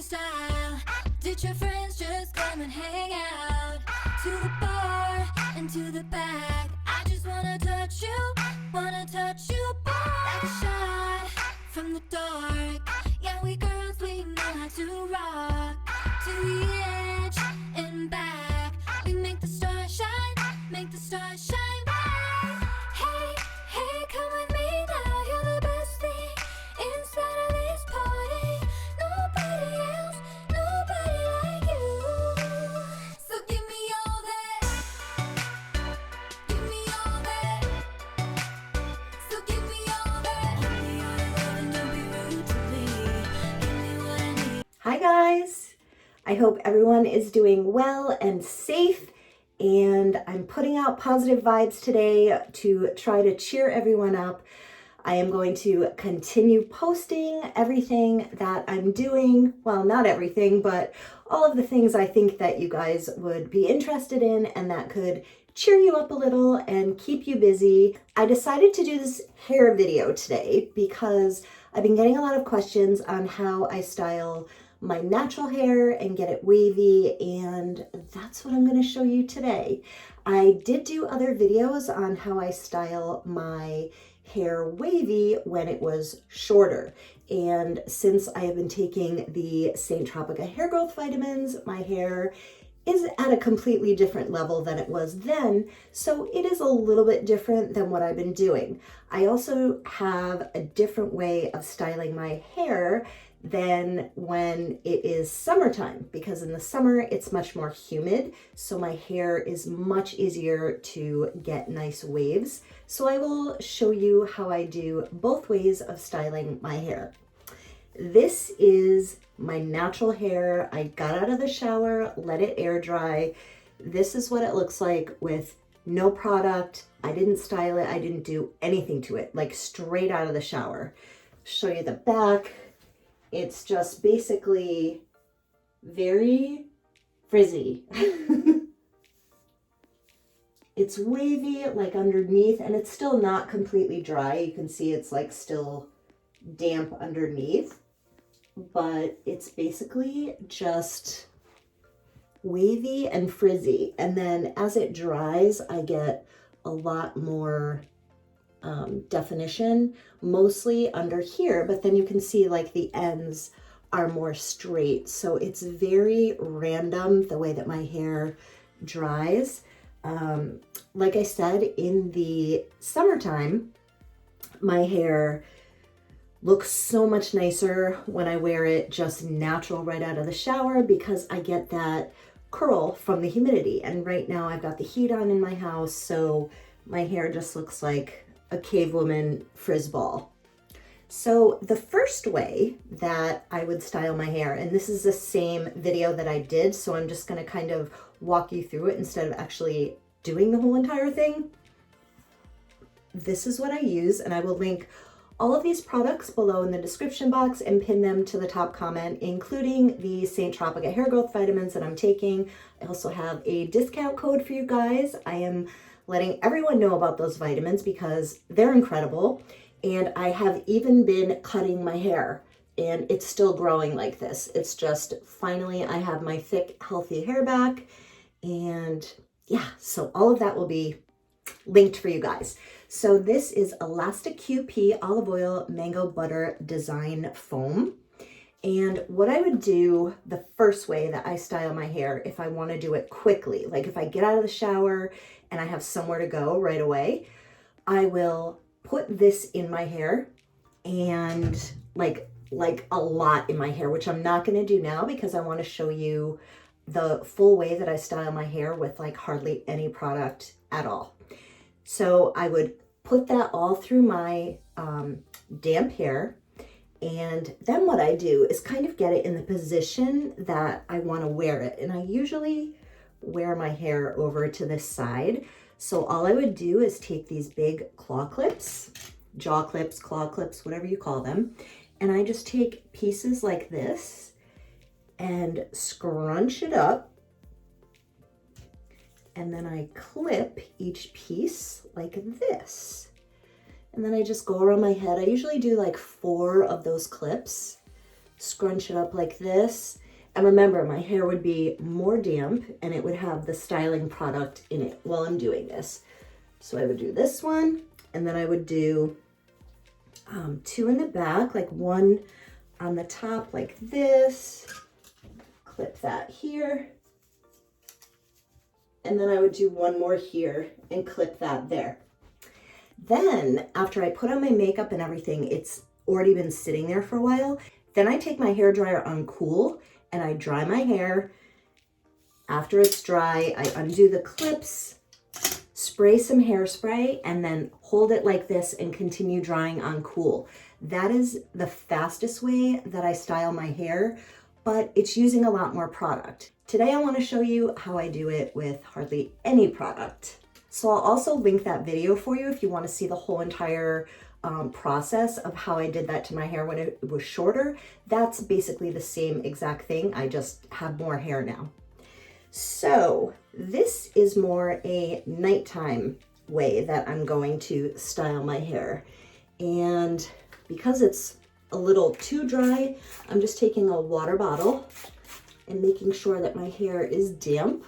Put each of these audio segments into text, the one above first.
style. Did your friends just come and hang out? To the bar and to the back. I just wanna touch you, boy. Like a shot from the dark. Yeah, we girls, we know how to rock. To the edge and back. We make the stars shine, make the stars shine bright. Hey, hey, come with me now. You're the best thing inside of this party. Nobody else, nobody like you. So give me all that. Give me all that. So give me all that. Give me all your love and don't be rude to me. Give me what I need. Hi guys! I hope everyone is doing well and safe, and I'm putting out positive vibes today to try to cheer everyone up. I am going to continue posting everything that I'm doing. Well, not everything, but all of the things I think that you guys would be interested in and that could cheer you up a little and keep you busy. I decided to do this hair video today because I've been getting a lot of questions on how I style my natural hair and get it wavy, and that's what I'm going to show you today. I did do other videos on how I style my hair wavy when it was shorter, and since I have been taking the Saint Tropica hair growth vitamins, my hair is at a completely different level than it was then, so it is a little bit different than what I've been doing. I also have a different way of styling my hair than when it is summertime, because in the summer it's much more humid, so my hair is much easier to get nice waves. So I will show you how I do both ways of styling my hair. This is my natural hair. I got out of the shower, let it air dry. This is what it looks like with no product. I didn't style it, I didn't do anything to it, like straight out of the shower. Show you the back. It's just basically very frizzy. It's wavy like underneath, and it's still not completely dry. You can see it's like still damp underneath, but it's basically just wavy and frizzy. And then as it dries, I get a lot more definition, mostly under here, but then you can see like the ends are more straight. So it's very random the way that my hair dries. Like I said, in the summertime, my hair looks so much nicer when I wear it just natural right out of the shower, because I get that curl from the humidity. And right now I've got the heat on in my house, so my hair just looks like a cave woman frizz ball. So the first way that I would style my hair, and this is the same video that I did, so I'm just going to kind of walk you through it instead of actually doing the whole entire thing. This is what I use, and I will link all of these products below in the description box and pin them to the top comment, including the Saint Tropica hair growth vitamins that I'm taking. I also have a discount code for you guys. I am letting everyone know about those vitamins because they're incredible. And I have even been cutting my hair, and it's still growing like this. It's just finally I have my thick, healthy hair back. And yeah, so all of that will be linked for you guys. So this is Elastic QP Olive Oil Mango Butter Design Foam. And what I would do the first way that I style my hair, if I want to do it quickly, like if I get out of the shower and I have somewhere to go right away, I will put this in my hair, and like a lot in my hair, which I'm not going to do now because I want to show you the full way that I style my hair with like hardly any product at all. So I would put that all through my damp hair. And then what I do is kind of get it in the position that I want to wear it. And I usually wear my hair over to this side. So all I would do is take these big claw clips, jaw clips, claw clips, whatever you call them. And I just take pieces like this and scrunch it up. And then I clip each piece like this. And then I just go around my head. I usually do like 4 of those clips scrunch it up like this. And remember, my hair would be more damp and it would have the styling product in it while I'm doing this. So I would do this one, and then I would do 2 in the back, like 1 on the top like this, clip that here, and then I would do 1 more here and clip that there. Then after I put on my makeup and everything, it's already been sitting there for a while. Then I take my hair dryer on cool and I dry my hair. After it's dry, I undo the clips, spray some hairspray, and then hold it like this and continue drying on cool. That is the fastest way that I style my hair, but it's using a lot more product. Today I want to show you how I do it with hardly any product. So I'll also link that video for you if you want to see the whole entire process of how I did that to my hair when it was shorter. That's basically the same exact thing. I just have more hair now. So this is more a nighttime way that I'm going to style my hair. And because it's a little too dry, I'm just taking a water bottle and making sure that my hair is damp.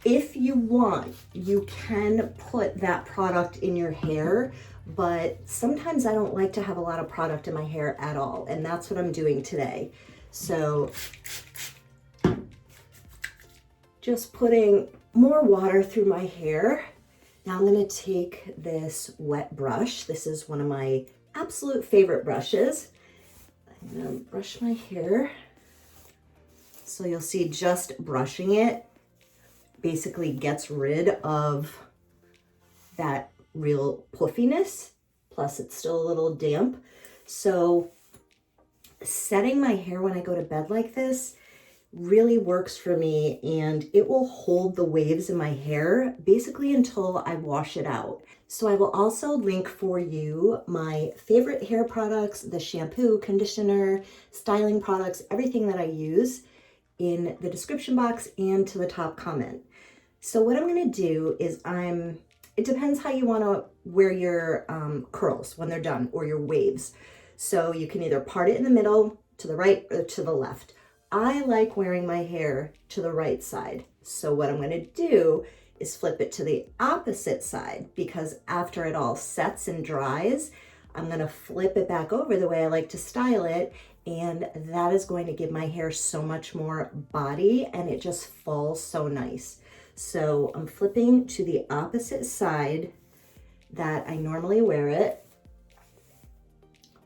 If you want, you can put that product in your hair, but sometimes I don't like to have a lot of product in my hair at all, and that's what I'm doing today. So just putting more water through my hair. Now I'm gonna take this wet brush. This is one of my absolute favorite brushes. I'm gonna brush my hair. So you'll see just brushing it basically gets rid of that real puffiness, plus it's still a little damp. So setting my hair when I go to bed like this really works for me, and it will hold the waves in my hair basically until I wash it out. So I will also link for you my favorite hair products, the shampoo, conditioner, styling products, everything that I use in the description box and to the top comment. So what I'm gonna do is it depends how you wanna wear your curls when they're done, or your waves. So you can either part it in the middle, to the right, or to the left. I like wearing my hair to the right side. So what I'm gonna do is flip it to the opposite side, because after it all sets and dries, I'm gonna flip it back over the way I like to style it, and that is going to give my hair so much more body, and it just falls so nice. So I'm flipping to the opposite side that I normally wear it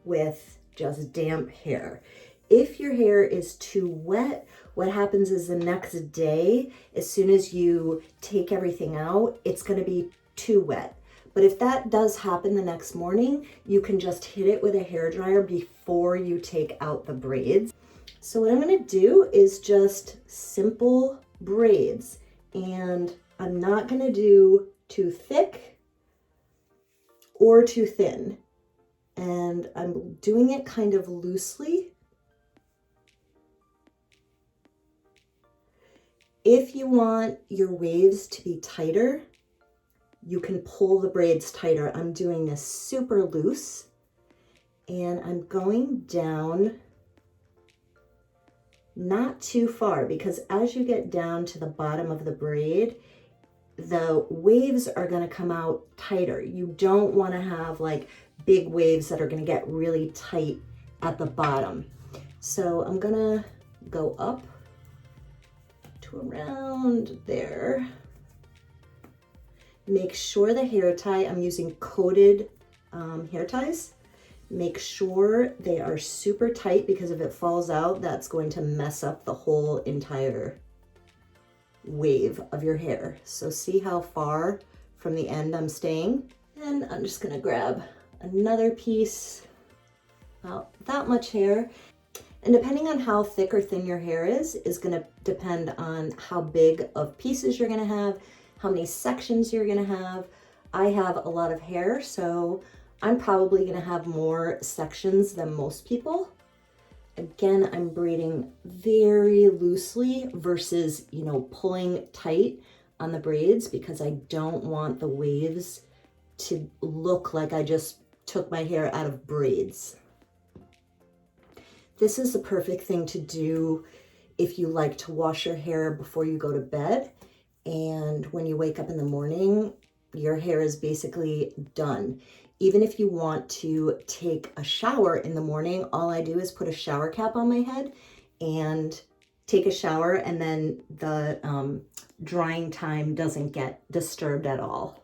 with just damp hair. If your hair is too wet, what happens is the next day, as soon as you take everything out, it's going to be too wet. But if that does happen the next morning, you can just hit it with a hairdryer before you take out the braids. So what I'm going to do is just simple braids, and I'm not going to do too thick or too thin. And I'm doing it kind of loosely. If you want your waves to be tighter, you can pull the braids tighter. I'm doing this super loose, and I'm going down not too far, because as you get down to the bottom of the braid, the waves are going to come out tighter. You don't want to have like big waves that are going to get really tight at the bottom. So I'm going to go up to around there. Make sure the hair tie, I'm using coated hair ties. Make sure they are super tight, because if it falls out, that's going to mess up the whole entire wave of your hair. So see how far from the end I'm staying? And I'm just gonna grab another piece, about that much hair. And depending on how thick or thin your hair is gonna depend on how big of pieces you're gonna have, how many sections you're gonna have. I have a lot of hair, so I'm probably gonna have more sections than most people. Again, I'm braiding very loosely versus, pulling tight on the braids, because I don't want the waves to look like I just took my hair out of braids. This is the perfect thing to do if you like to wash your hair before you go to bed. And when you wake up in the morning, your hair is basically done. Even if you want to take a shower in the morning, all I do is put a shower cap on my head and take a shower, and then the drying time doesn't get disturbed at all.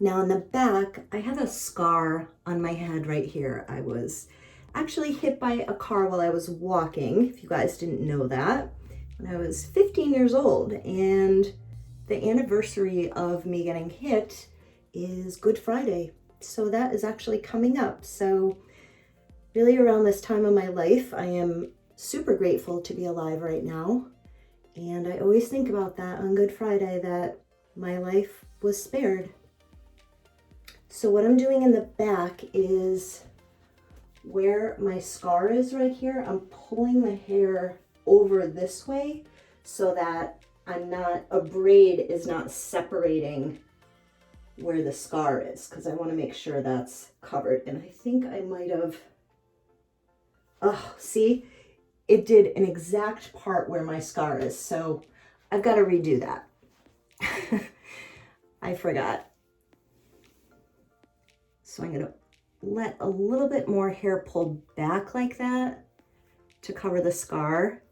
Now in the back, I have a scar on my head right here. I was actually hit by a car while I was walking, if you guys didn't know that, when I was 15 years old. And the anniversary of me getting hit is Good Friday. So that is actually coming up. So really around this time of my life, I am super grateful to be alive right now. And I always think about that on Good Friday, that my life was spared. So what I'm doing in the back is where my scar is right here, I'm pulling the hair over this way so that a braid is not separating where the scar is, because I want to make sure that's covered. And I think I might have, oh, see, it did an exact part where my scar is. So I've got to redo that. I forgot. So I'm going to let a little bit more hair pull back like that to cover the scar.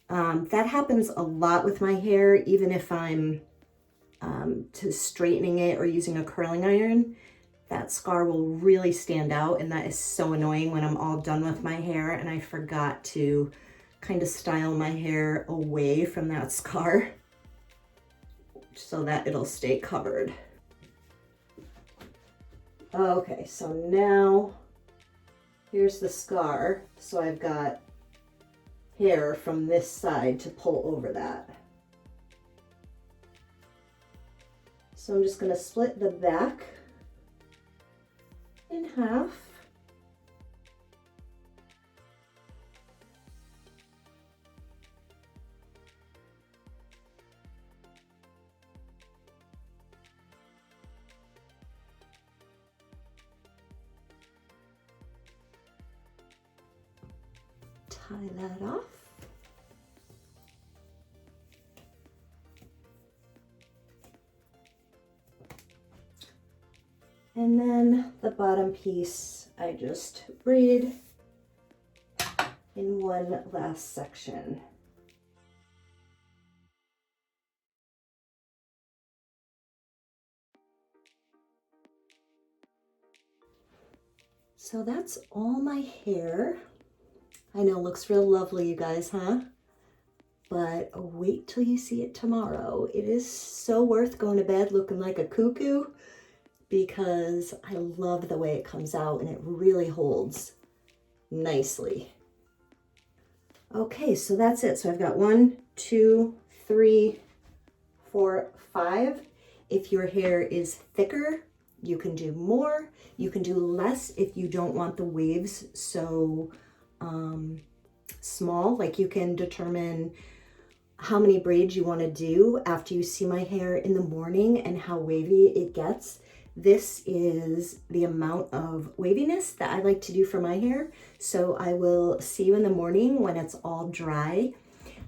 That happens a lot with my hair, even if I'm to straightening it or using a curling iron. That scar will really stand out, and that is so annoying when I'm all done with my hair and I forgot to kind of style my hair away from that scar so that it'll stay covered. Okay, so now here's the scar. So I've got hair from this side to pull over that. So I'm just going to split the back in half. Tie that off. And then the bottom piece, I just braid in one last section. So that's all my hair. I know, looks real lovely, you guys, huh? But wait till you see it tomorrow. It is so worth going to bed looking like a cuckoo, because I love the way it comes out and it really holds nicely. Okay, so that's it. So I've got 1, 2, 3, 4, 5. If your hair is thicker, you can do more. You can do less if you don't want the waves so small. Like, you can determine how many braids you want to do after you see my hair in the morning and how wavy it gets. This is the amount of waviness that I like to do for my hair. So I will see you in the morning when it's all dry.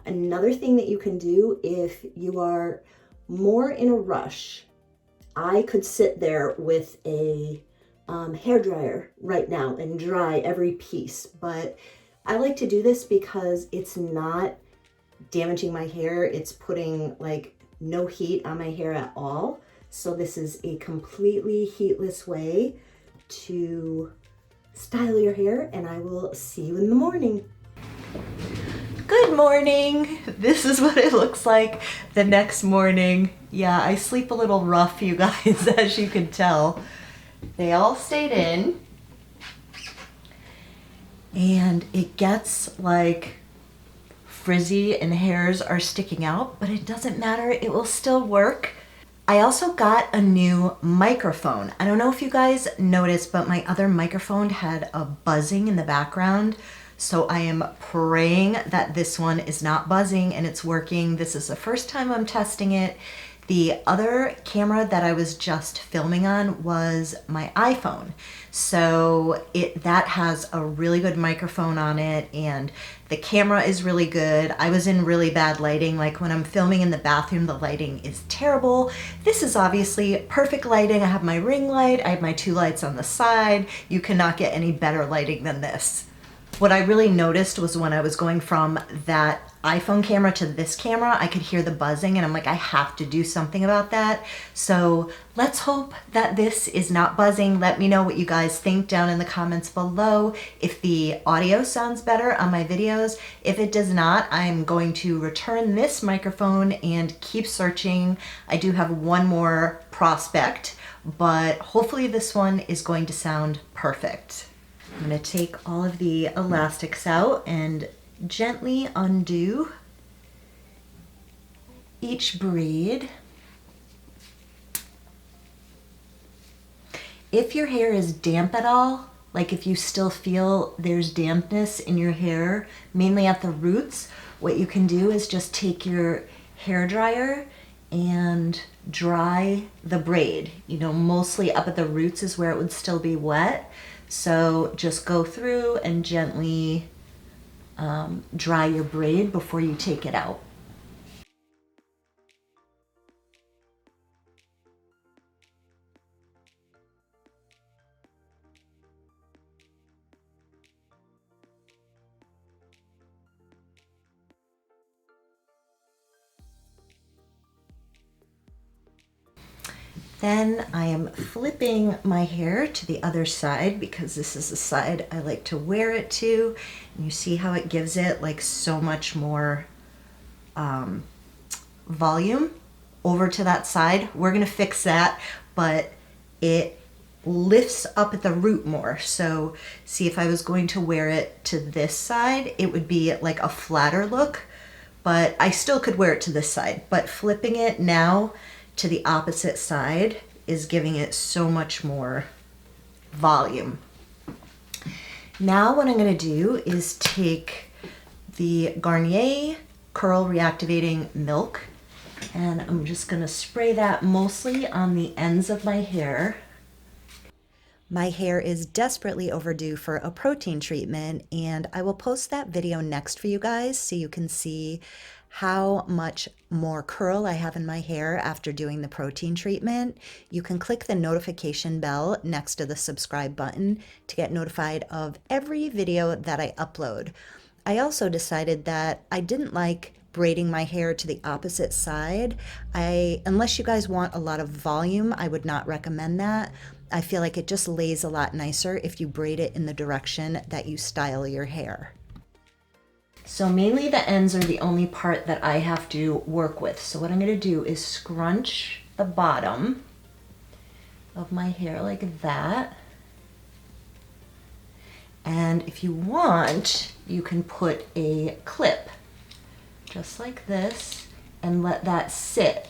Another thing that you can do if you are more in a rush, I could sit there with a hair dryer right now and dry every piece, but I like to do this because it's not damaging my hair. It's putting like no heat on my hair at all. So this is a completely heatless way to style your hair, and I will see you in the morning. Good morning. This is what it looks like the next morning. Yeah, I sleep a little rough, you guys, as you can tell. They all stayed in, and it gets like frizzy and hairs are sticking out, but it doesn't matter. It will still work. I also got a new microphone. I don't know if you guys noticed, but my other microphone had a buzzing in the background. So I am praying that this one is not buzzing and it's working. This is the first time I'm testing it. The other camera that I was just filming on was my iPhone. So that has a really good microphone on it and the camera is really good. I was in really bad lighting. Like when I'm filming in the bathroom, the lighting is terrible. This is obviously perfect lighting. I have my ring light. I have my 2 lights on the side. You cannot get any better lighting than this. What I really noticed was when I was going from that iPhone camera to this camera, I could hear the buzzing and I'm like, I have to do something about that. So let's hope that this is not buzzing. Let me know what you guys think down in the comments below. If the audio sounds better on my videos, if it does not, I'm going to return this microphone and keep searching. I do have one more prospect, but hopefully this one is going to sound perfect. I'm going to take all of the elastics out and gently undo each braid. If your hair is damp at all, like if you still feel there's dampness in your hair, mainly at the roots, what you can do is just take your hair dryer and dry the braid. You know, mostly up at the roots is where it would still be wet. So just go through and gently dry your braid before you take it out. Then I am flipping my hair to the other side because this is the side I like to wear it to. And you see how it gives it like so much more volume over to that side. We're gonna fix that, but it lifts up at the root more. So see, if I was going to wear it to this side, it would be like a flatter look, but I still could wear it to this side. But flipping it now to the opposite side is giving it so much more volume. Now what I'm going to do is take the Garnier Curl Reactivating Milk and I'm just going to spray that mostly on the ends of my hair. My hair is desperately overdue for a protein treatment, and I will post that video next for you guys so you can see how much more curl I have in my hair after doing the protein treatment. You can click the notification bell next to the subscribe button to get notified of every video that I upload. I also decided that I didn't like braiding my hair to the opposite side. Unless you guys want a lot of volume, I would not recommend that. I feel like it just lays a lot nicer if you braid it in the direction that you style your hair. So mainly the ends are the only part that I have to work with. So what I'm going to do is scrunch the bottom of my hair like that. And if you want, you can put a clip just like this and let that sit.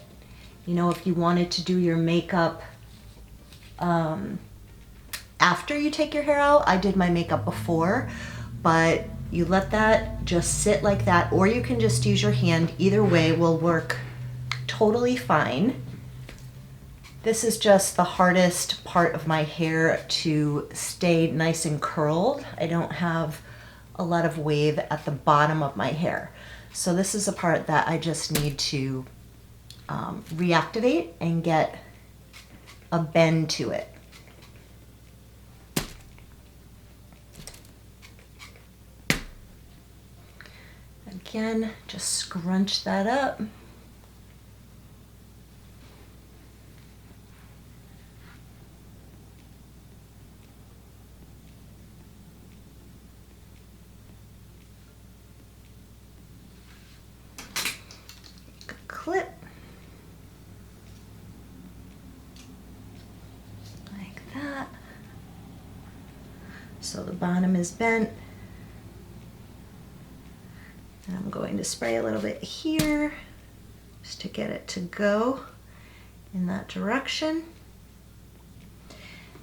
You know, if you wanted to do your makeup after you take your hair out, I did my makeup before, but you let that just sit like that, or you can just use your hand. Either way will work totally fine. This is just the hardest part of my hair to stay nice and curled. I don't have a lot of wave at the bottom of my hair. So this is a part that I just need to reactivate and get a bend to it. Again, just scrunch that up. Clip. Like that. So the bottom is bent. I'm going to spray a little bit here just to get it to go. in that direction.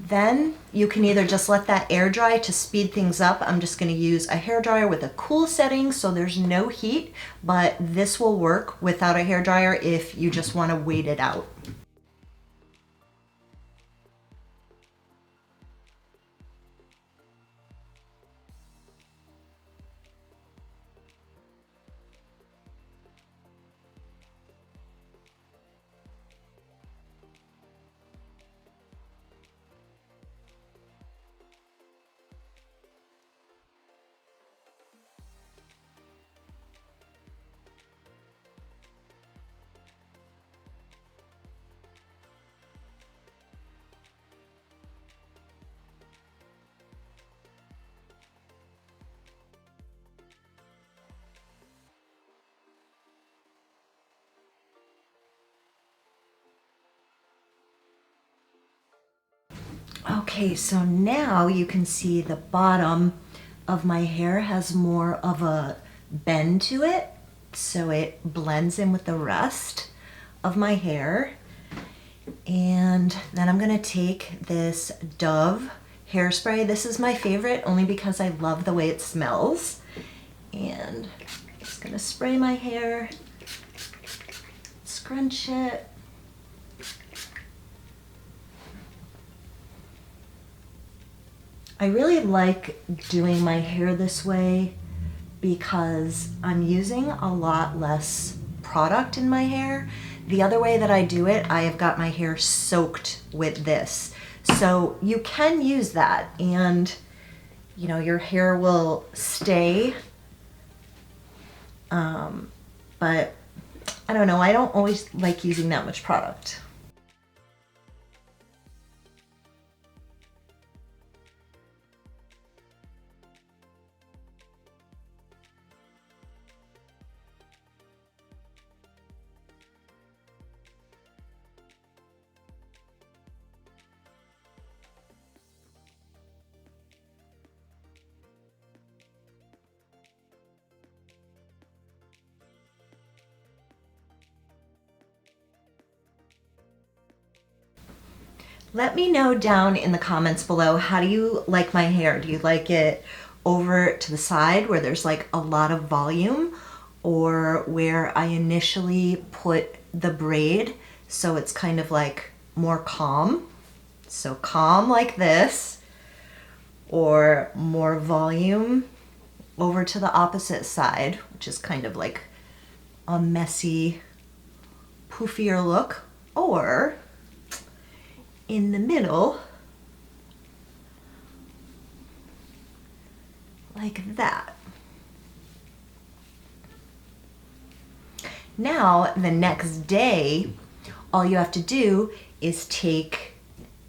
Then you can either just let that air dry to speed things up. I'm just going to use a hairdryer with a cool setting so there's no heat, but this will work without a hairdryer if you just want to wait it out. Okay, so now you can see the bottom of my hair has more of a bend to it, so it blends in with the rest of my hair. And then I'm gonna take this Dove hairspray. This is my favorite only because I love the way it smells. And I'm just gonna spray my hair, scrunch it. I really like doing my hair this way because I'm using a lot less product in my hair. The other way that I do it, I have got my hair soaked with this. So you can use that and you know, your hair will stay. But I don't know, I don't always like using that much product. Let me know down in the comments below, how do you like my hair? Do you like it over to the side where there's like a lot of volume, or where I initially put the braid so it's kind of like more calm? So calm like this, or more volume over to the opposite side, which is kind of like a messy, poofier look, or in the middle, like that. Now, the next day, all you have to do is take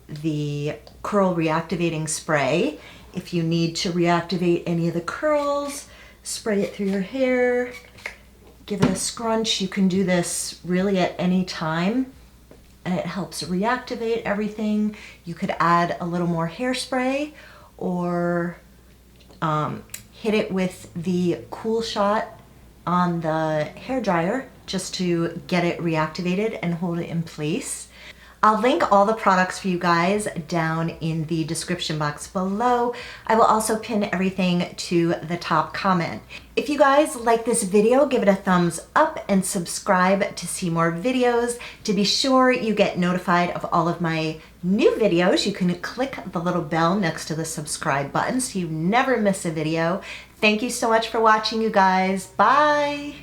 the curl reactivating spray. If you need to reactivate any of the curls, spray it through your hair, give it a scrunch. You can do this really at any time, and it helps reactivate everything. You could add a little more hairspray, or hit it with the Cool Shot on the hairdryer just to get it reactivated and hold it in place. I'll link all the products for you guys down in the description box below. I will also pin everything to the top comment. If you guys like this video, give it a thumbs up and subscribe to see more videos. To be sure you get notified of all of my new videos, you can click the little bell next to the subscribe button so you never miss a video. Thank you so much for watching, you guys. Bye.